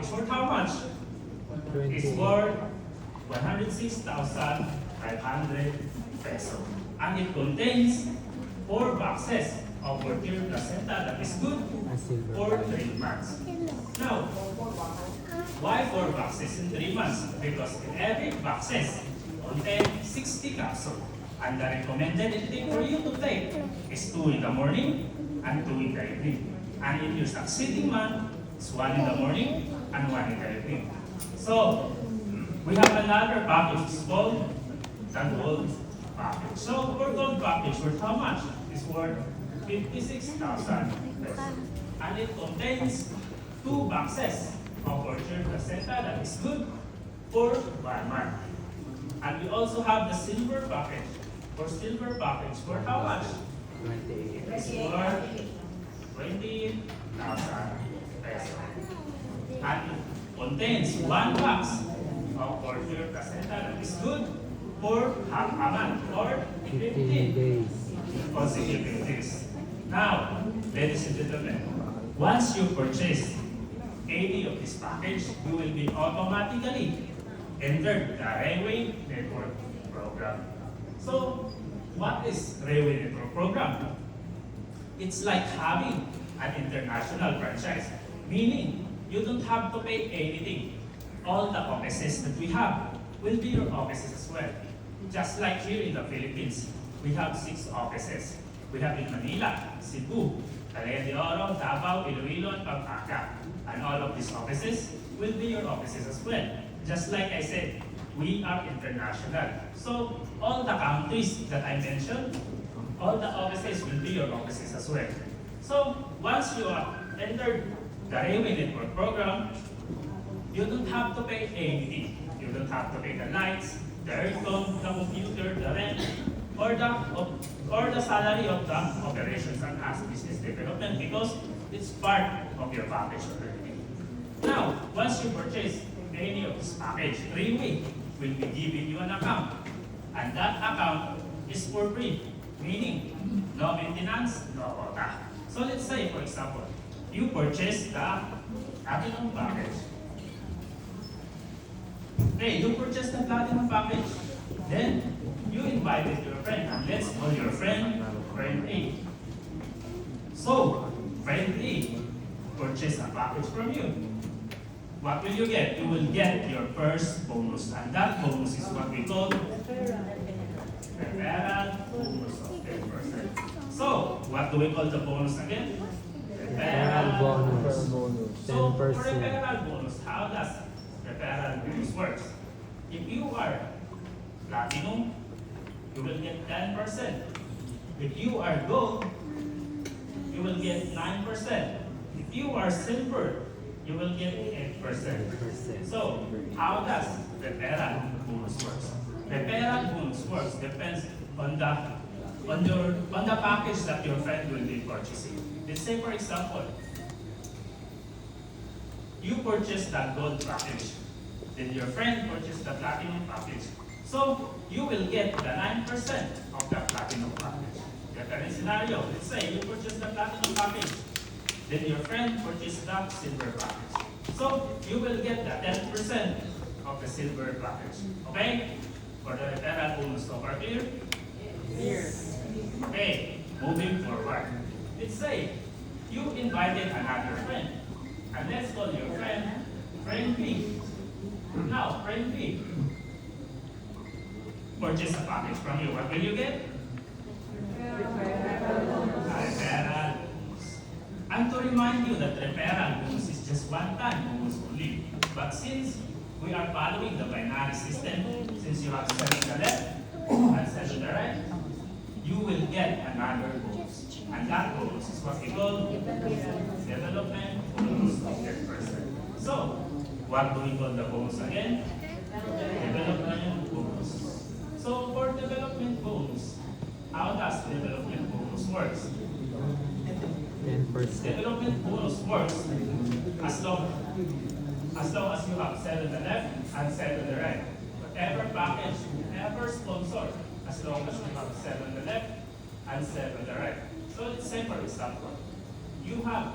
package worth how much? It's worth 106,500 pesos. And it contains 4 boxes of Fortier placenta that is good for 3 months. Now, why 4 boxes in 3 months? Because in every boxes contain 60 capsules. And the recommended intake for you to take is 2 in the morning and 2 in the evening. And in your succeeding month, it's 1 in the morning and 1 in the evening. So, we have another package, it's called the gold package. So, for gold package, worth how much? It's worth 56,000 pesos. And it contains 2 boxes of Fortier placenta that is good for 1 month. And we also have the silver package. For silver package, worth how much? It is worth 20,000 pesos. And it contains 1 box of Fortier placenta that is good for half a month or 15 consecutive days. Now, ladies and gentlemen, once you purchase any of this package, you will be automatically entered the Railway Network Program. So, what is Railway Network Program? It's like having an international franchise, meaning you don't have to pay anything. All the offices that we have will be your offices as well. Just like here in the Philippines, we have 6 offices. We have in Manila, Cebu, Cagayan de Oro, Davao, Iloilo, and Pampanga. And all of these offices will be your offices as well. Just like I said, we are international. So all the countries that I mentioned, all the offices will be your offices as well. So once you are entered the Railway Network Program, you don't have to pay anything. You don't have to pay the lights, the aircon, the computer, the rent, or the salary of the operations and as business development because it's part of your package already. Now, once you purchase any of this package, Railway will be giving you an account. And that account is for free, meaning no maintenance, no quota. So let's say, for example, you purchase the Platinum package. Okay, you purchase the Platinum package, then you invited your friend, and let's call your friend A. So, friend A purchase a package from you. What will you get? You will get your first bonus, and that bonus is what we call referral bonus of 10%. So, what do we call the bonus again? Referral bonus. So, for referral bonus, how does referral bonus works? If you are Platinum, you will get 10%. If you are Gold, you will get 9%. If you are Silver, you will get 8%. So, how does referral bonus works? Referral bonus works depends on the package that your friend will be purchasing. Let's say, for example, you purchase the Gold package, then your friend purchased the Platinum package. So, you will get the 9% of the Platinum package. The current scenario, let's say you purchase the Platinum package, then your friend purchased the Silver package. So, you will get the 10% of the Silver package. Okay? For the referral bonus, so far clear? Yes. Okay, moving forward. Let's say you invited another friend, and let's call your friend B. Now, friend B purchase a package from you. What will you get? Referral bonus. And to remind you that referral bonus is just one-time bonus only. But since we are following the binary system, since you have 7 to the left and 7 to the right, you will get another bonus. And that bonus is what we call development bonus of 10%. So, what do we call the bonus again? Development bonus. So, for development bonus, how does development bonus works? 10%. Development bonus works as long as you have 7 to the left and 7 to the right. Whatever package, whatever sponsor, as long as you have 7 to the left and 7 to the right. So let's say, for example, you have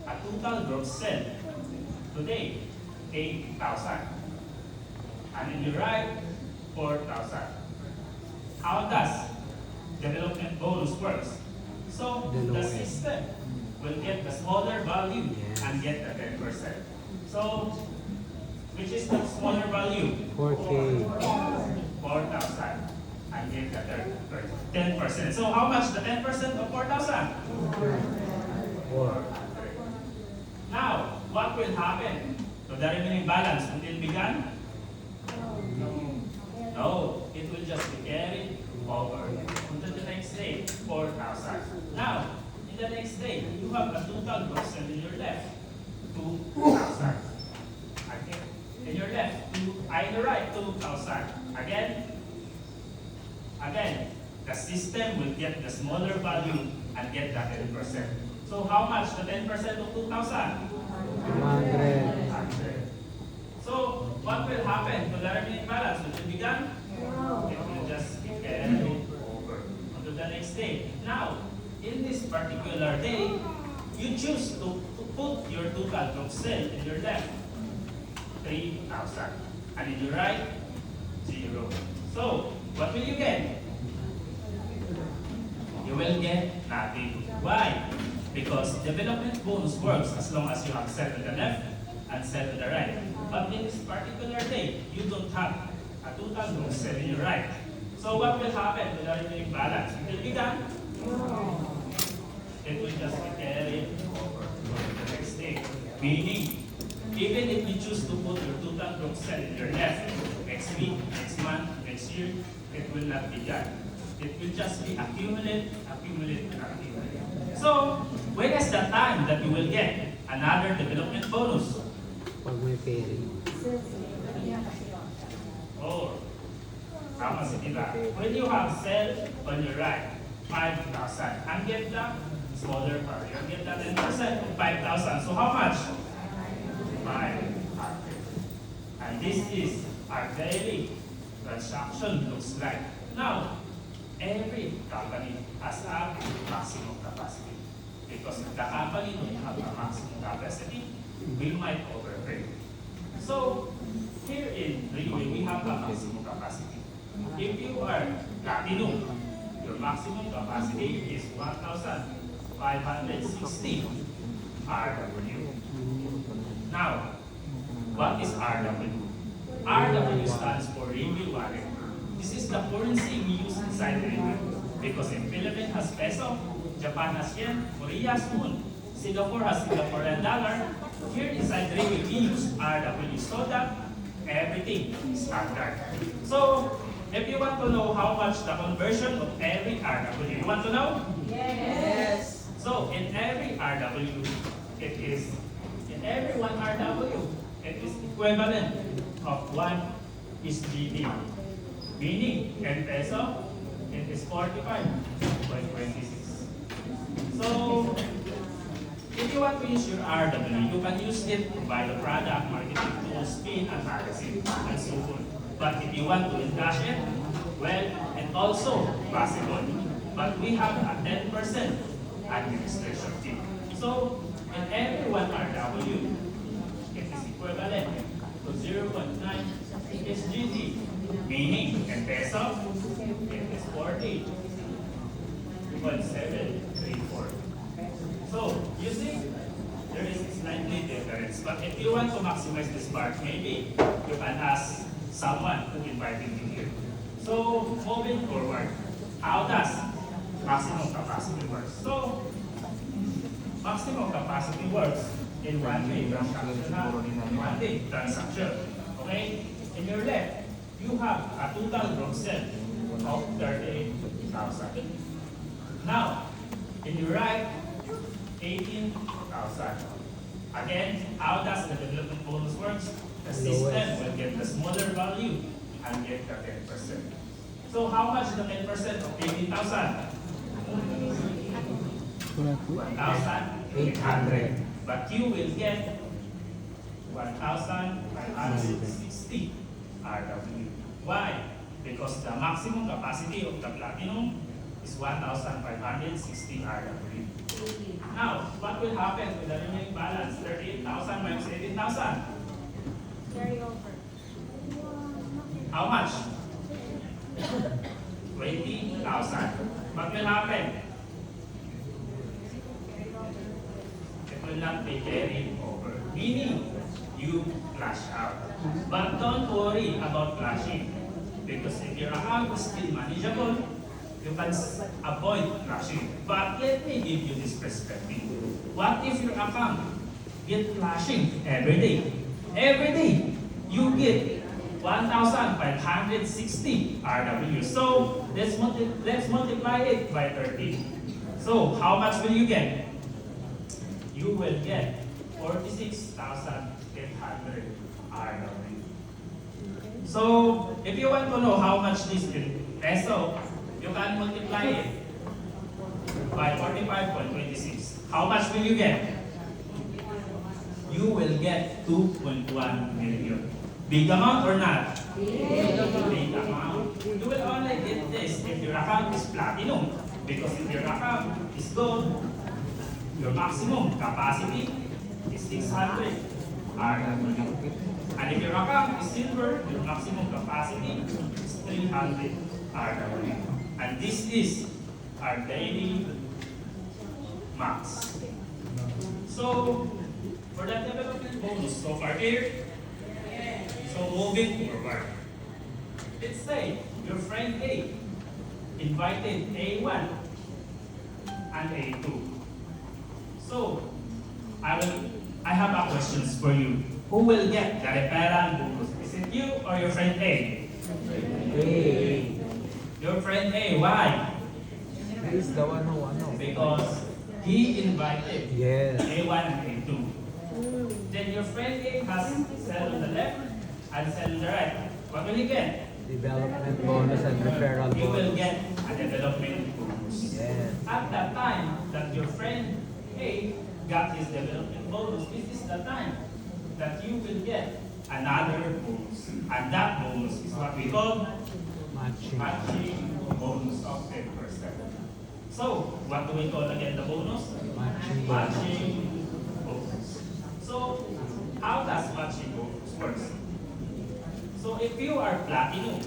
a total gross sale today, 8,000. And in your right, 4,000. How does development bonus works? So the system will get the smaller value and get the 10%. So which is the smaller value? 4K. 4,000 and get the 10%. So how much the 10% of 4,000? 4. Now, what will happen to the remaining balance? Will it be gone? No, it will just be carried over to the next day, 4,000. Now, in the next day, you have a total gross sale in your left, 2,000. Again, in your left, in the right, 2,000. Again, the system will get the smaller value and get the 10%. So how much the 10% of 2,000? 200. So, what will happen to the remaining balance? Will it be gone? It will just be carried over onto the next day. Now, in this particular day, you choose to put your total gross sale in your left, 3,000. And in your right, 0. So, what will you get? You will get nothing. Why? Because development bonus works as long as you have set to the left and set to the right. But in this particular day, you don't have a total gross sale in your right. So what will happen to the remaining balance? It will be done? It will just be carried over to the next day. Meaning, even if you choose to put your total gross sale in your left, next week, next month, next year, it will not be done. It will just be accumulate. So, when is the time that you will get another development bonus? Pag may pairing. Or, tama si Tita. When you have sell on your right, 5,000, and get the smaller value, and get the 10% of 5,000. So how much? 500. And this is our daily transaction looks like. Now, every company has a maximum capacity. Because if the company don't have a maximum capacity, we might overpay. So, here in Railway, we have a maximum capacity. If you are Platinum, your maximum capacity is 1,560 RW. Now, what is RW? RW stands for Railway Wallet. This is the currency we use inside Railway. Because in Philippines has peso, Japan has yen, Korea has won, Singapore has Singaporean dollar. Here inside Railway, we use RW so that everything is standard. So, if you want to know how much the conversion of every RW, you want to know? Yes. So, in every RW, it is, in every one RW, it is equivalent of 1 is GD. Meaning, in peso, it is 45.26. So, if you want to use your RW, you can use it to buy the product, marketing tools, pin, and magazine, and so on. But if you want to encash it, well, it's also possible. But we have a 10% administration fee. So, in every one RW, it is equivalent to 0.9 SGD. Meaning, in peso, it is 40.734. So, you see, there is slightly difference. But if you want to maximize this part, maybe you can ask someone who invited you here. So, moving forward, how does maximum capacity work? So, maximum capacity works in one-way transaction, one-way transaction. Okay? In your left, you have a total gross sale of 38,000. Now, in your right, 18,000. Again, how does the development bonus works? The system will get the smaller value and get the 10%. So how much is the 10% of 18,000? 1,800. But you will get 1,560 RW. Why? Because the maximum capacity of the Platinum is 1,560 RW. Now, what will happen with the remaining balance? 38,000 minus 18,000. Carry over. How much? 20,000. What will happen? It will not be carried over. Meaning, you flash out. But don't worry about flashing. Because if your account is still manageable, you can avoid flashing. But let me give you this perspective. What if your account get flashing every day? Every day, you get 1,560 RW. So let's multiply it by 30. So how much will you get? You will get 46,800 RW. So if you want to know how much this in peso, you can multiply it by 45.26. How much will you get? You will get 2.1 million. Big amount or not? Big amount. You will only get this if your account is platinum. Because if your account is gold, your maximum capacity is 600 RW. And if your account is silver, your maximum capacity is 300 RW. And this is our daily max. So, for that development bonus, so far here, so moving forward. Let's say your friend A invited A1 and A2. So, I have a questions for you. Who will get the referral bonus? Is it you or your friend A? A. Your friend A, why? He's the one who ano. Because he invited Yes. A1 and A2. Then your friend A has cell on the left and cell on the right. What will he get? Development bonus and referral You will bonus. get a development bonus. Yes. At that time that your friend A got his development bonus, this is the time that you will get another bonus. And that bonus is what we call Matching. matching bonus of 10%. So, what do we call again the bonus? Matching bonus. Matching bonus. So, how does matching bonus work? So, if you are platinum,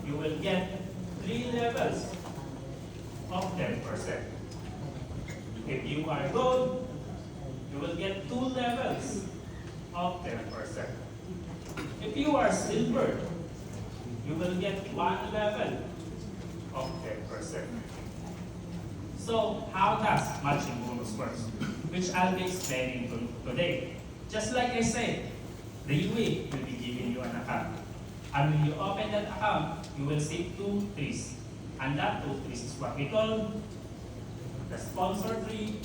you will get 3 levels of 10%. If you are gold, you will get 2 levels of 10%. If you are silver, you will get 1 level of 10%. So, how does matching bonus work? Which I'll be explaining today. Just like I said, the UA will be giving you an account. And when you open that account, you will see 2 trees. And that 2 trees is what we call the sponsor tree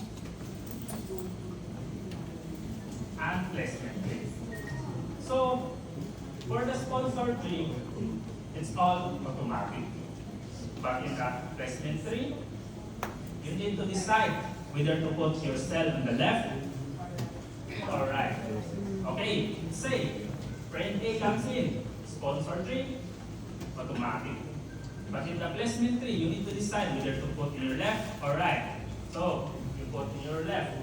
and placement tree. So, for the sponsor tree, it's all automatic. But in the placement tree, you need to decide whether to put your cell on the left or right. Okay, say, friend A comes in, sponsor tree, automatic. But in the placement tree, you need to decide whether to put in your left or right. So, you put in your left.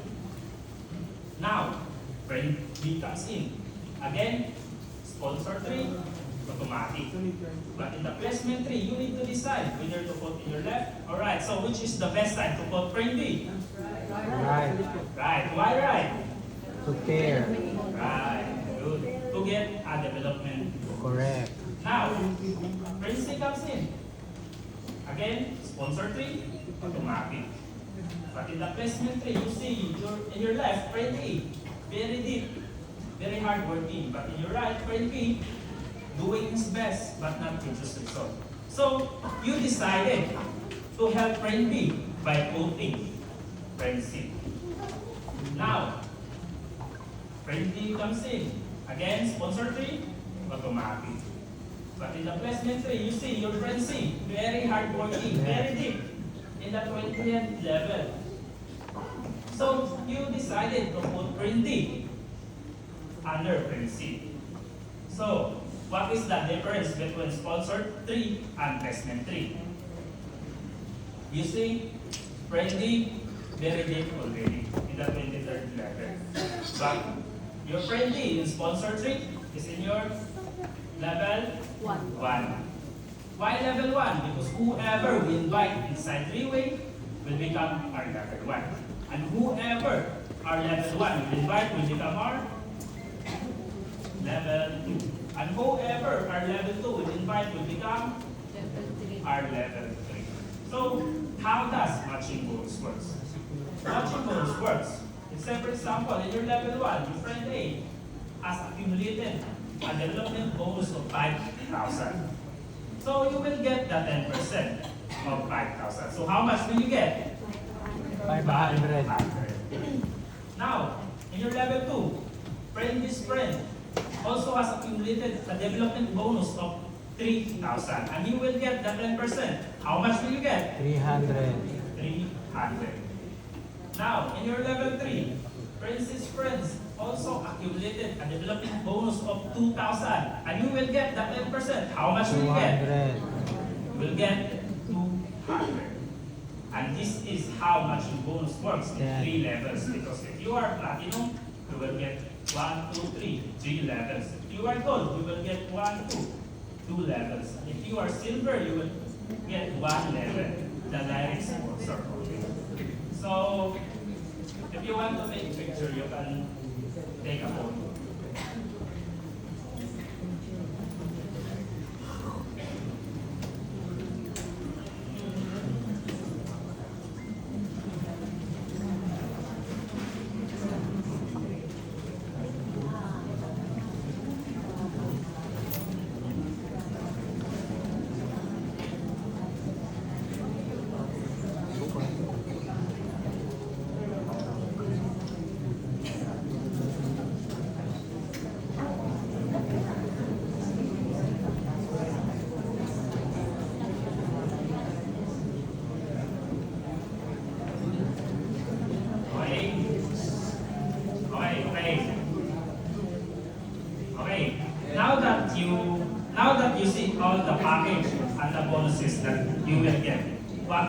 Now, friend B comes in. Again, sponsor tree, automatic. But in the placement tree, you need to decide whether to put in your left or right. So, which is the best side to put friend B? Right. Right. Why right? To pair. Right. Good. To get a development. Correct. Now, friend C comes in. Again, sponsor tree, automatic. But in the placement tree, you see in your left, friend A, very deep, very hard working. But in your right, friend B, doing his best, but not produce result. So, you decided to help friend B by putting friend C. Now, friend B comes in. Again, sponsor tree, automatic. But in the placement tree, you see your friend C, very hard working, very deep, in the 20th level. So, you decided to put friend D under friend C. So, what is the difference between sponsored tree and placement tree? You see, friendly, very deep already in the 23rd level. But your friendly in sponsor tree is in your level 1. Why level 1? Because whoever we invite inside three-way will become our level 1. And whoever our level 1 will invite will become our level 2. And whoever our level 2 will invite will become our level 3. So, how does matching bonus works? Matching bonus works. In say, for example, in your level 1, your friend A has accumulated a development bonus of 5,000. So, you will get the 10% of 5,000. So, how much will you get? 500. 500. Now, in your level 2, friend this friend also has accumulated a development bonus of 3,000. And you will get the 10%. How much will you get? 300. 300. Now, in your level 3, Francis friends also accumulated a development bonus of 2,000. And you will get the 10%. How much will you get? 200. You will get 200. And this is how matching bonus works in Yeah. 3 levels. Because if you are platinum, you will get 1, 2, 3, 3 levels. If you are gold, you will get 1, 2 levels. If you are silver, you will get 1 level. The direct sponsor. So, if you want to take a picture, you can take a photo. Okay. Okay. Okay. Now that you see all the package and the bonuses that you will get,